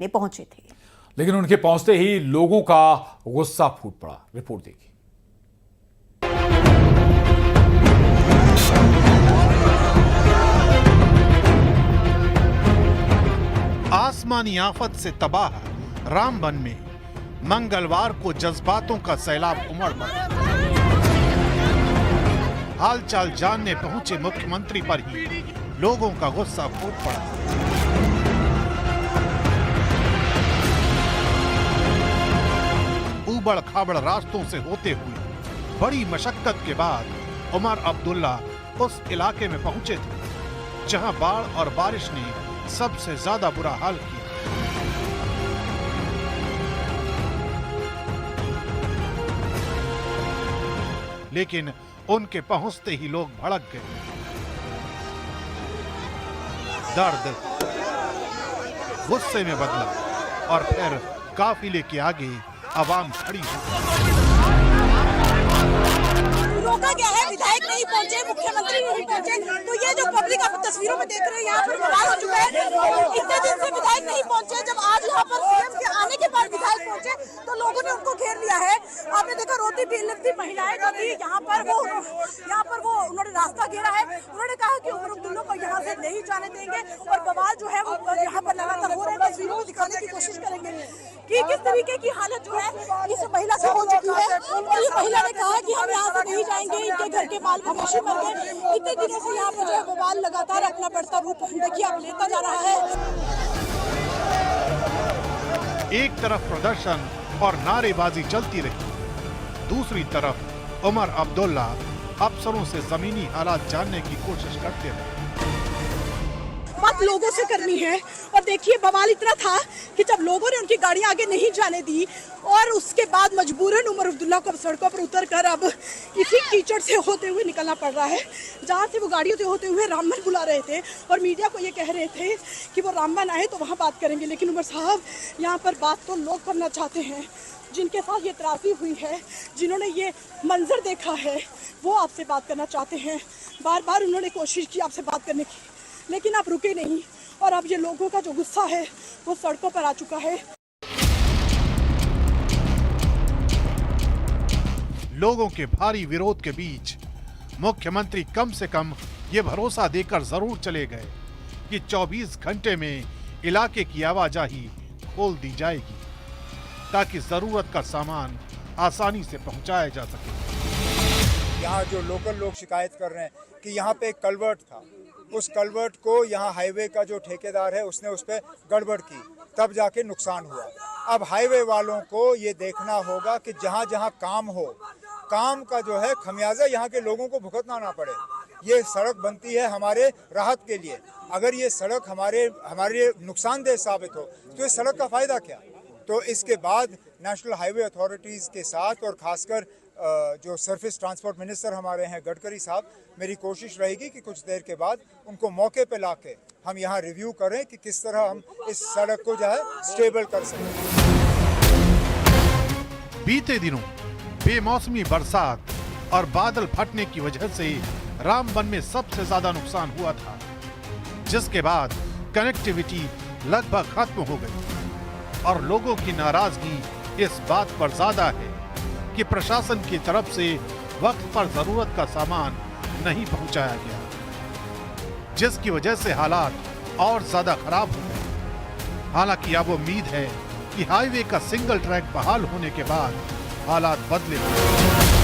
में पहुंचे थे। लेकिन उनके पहुंचते ही लोगों का गुस्सा फूट पड़ा। रिपोर्ट देखिए। आसमानी आफत से तबाह रामबन में मंगलवार को जज्बातों का सैलाब उमड़ पड़ा। हालचाल जानने पहुंचे मुख्यमंत्री पर ही लोगों का गुस्सा फूट पड़ा। ऊबड़ खाबड़ रास्तों से होते हुए बड़ी मशक्कत के बाद उमर अब्दुल्ला उस इलाके में पहुंचे थे जहां बाढ़ और बारिश ने सबसे ज्यादा बुरा हाल किया। लेकिन उनके पहुंचते ही लोग भड़क गए। दर्द गुस्से में बदला और फिर काफिले के आगे आवाम खड़ी हो। रोका गया है, विधायक नहीं पहुंचे, मुख्यमंत्री नहीं पहुंचे, तो ये जो पब्लिक आप तस्वीरों में देख रहे हैं यहाँ पर बवाल हो चुका है। इतने दिन से विधायक नहीं पहुंचे, जब आज यहाँ पर सीएम के आने के बाद विधायक पहुंचे तो लोगों ने उनको घेर लिया है। आपने देखा रोती बिलखती महिलाएं जो थी यहाँ पर वो उन्होंने रास्ता घेरा है। उन्होंने कहा कि उमर अब्दुल्ला को यहाँ से नहीं जाने देंगे और बवाल जो है वो यहाँ पर लगातार हो रहे हैं। तस्वीरों को दिखाने की कोशिश करेंगे कि किस तरीके की हालत जो है इस महिला से हो चुकी है। और ये महिला ने कहा कि हम यहाँ से नहीं जाएंगे, इनके घर के बाल मवेशी मर गए। इतने दिनों से यहाँ पर जो है बवाल लगातार अपना बढ़ता रूप देखिए अब लेता जा रहा है। एक तरफ प्रदर्शन और नारेबाजी चलती रही, दूसरी तरफ उमर अब्दुल्ला अफसरों से जमीनी हालात जानने की कोशिश करते रहे। बात लोगों से करनी है। और देखिए बवाल इतना था कि जब लोगों ने उनकी गाड़ी आगे नहीं जाने दी और उसके बाद मजबूरन उमर अब्दुल्ला को सड़कों पर उतरकर अब इसी कीचड़ से होते हुए निकलना पड़ रहा है जहाँ से वो गाड़ियों से होते हुए रामबन बुला रहे थे और मीडिया को ये कह रहे थे कि वो रामबन आए तो वहाँ बात करेंगे। लेकिन उमर साहब यहाँ पर बात तो लोग करना चाहते हैं, जिनके साथ ये त्रासदी हुई है, जिन्होंने ये मंजर देखा है, वो आपसे बात करना चाहते हैं। बार बार उन्होंने कोशिश की आपसे बात करने की, लेकिन आप रुके नहीं और अब ये लोगों का जो गुस्सा है वो सड़कों पर आ चुका है। लोगों के भारी विरोध के बीच मुख्यमंत्री कम से कम ये भरोसा देकर जरूर चले गए कि 24 घंटे में इलाके की आवाजाही खोल दी जाएगी ताकि जरूरत का सामान आसानी से पहुंचाया जा सके। यहाँ जो लोकल लोग शिकायत कर रहे हैं कि यहाँ पे एक कलवर्ट था, उस कलवर्ट को यहाँ हाईवे का जो ठेकेदार है उसने उस पर गड़बड़ की, तब जाके नुकसान हुआ। अब हाईवे वालों को ये देखना होगा कि जहाँ जहाँ काम हो, काम का जो है खमियाजा यहाँ के लोगों को भुगतना ना पड़े। ये सड़क बनती है हमारे राहत के लिए, अगर ये सड़क हमारे नुकसानदेह साबित हो तो इस सड़क का फायदा क्या। तो इसके बाद नेशनल हाईवे अथॉरिटीज़ के साथ और खासकर जो सरफेस ट्रांसपोर्ट मिनिस्टर हमारे हैं गडकरी साहब, मेरी कोशिश रहेगी कि कुछ देर के बाद उनको मौके पे लाके हम यहाँ रिव्यू करें कि किस तरह हम इस सड़क को जो है स्टेबल कर सकें। बीते दिनों बेमौसमी बरसात और बादल फटने की वजह से रामबन में सबसे ज्यादा नुकसान हुआ था, जिसके बाद कनेक्टिविटी लगभग खत्म हो गई और लोगों की नाराजगी इस बात पर ज्यादा है कि प्रशासन की तरफ से वक्त पर जरूरत का सामान नहीं पहुंचाया गया, जिसकी वजह से हालात और ज्यादा खराब हो गए। हालांकि अब उम्मीद है कि हाईवे का सिंगल ट्रैक बहाल होने के बाद हालात बदलेंगे।